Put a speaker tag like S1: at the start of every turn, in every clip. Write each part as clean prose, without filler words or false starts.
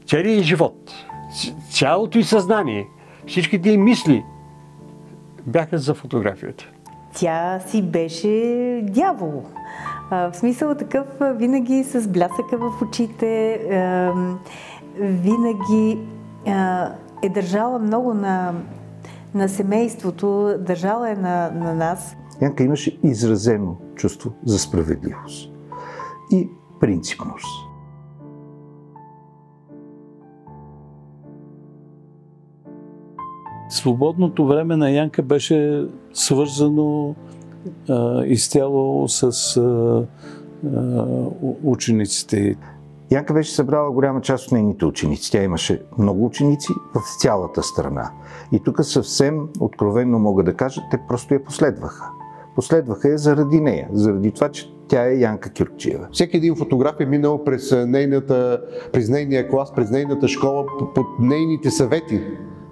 S1: целият живот, цялото й съзнание, всичките й мисли бяха за фотографията.
S2: Тя си беше дявол. В смисъл такъв, винаги с блясъка в очите, винаги е държала много на семейството, държала е на нас.
S3: Янка имаше изразено чувство за справедливост и принципност.
S4: Свободното време на Янка беше свързано изцяло с учениците.
S3: Янка беше събрала голяма част от нейните ученици. Тя имаше много ученици в цялата страна. И тук съвсем откровенно мога да кажа, те просто я последваха. Последваха я заради нея, заради това, че тя е Янка Кюркчиева.
S5: Всеки един фотограф е минал през нейния клас, през нейната школа, под нейните съвети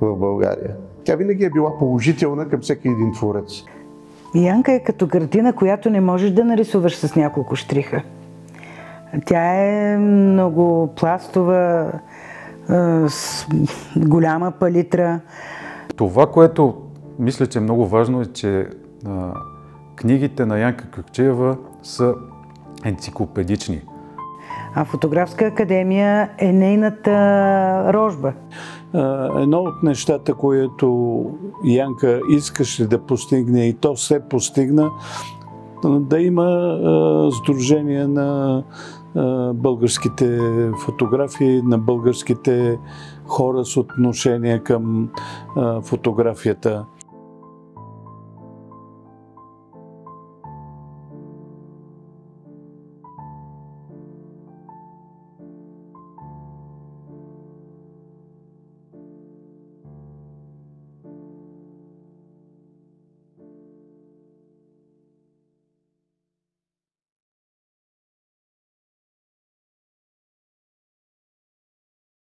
S5: в България. Тя винаги е била положителна към всеки един творец.
S6: Янка е като картина, която не можеш да нарисуваш с няколко щриха. Тя е много пластова, с голяма палитра.
S7: Това, което мисля, че е много важно, е, че книгите на Янка Кюркчиева са енциклопедични.
S6: А Фотографска академия е нейната рожба.
S4: Едно от нещата, което Янка искаше да постигне и то се постигна, да има сдружение на българските фотографии, на българските хора с отношение към фотографията.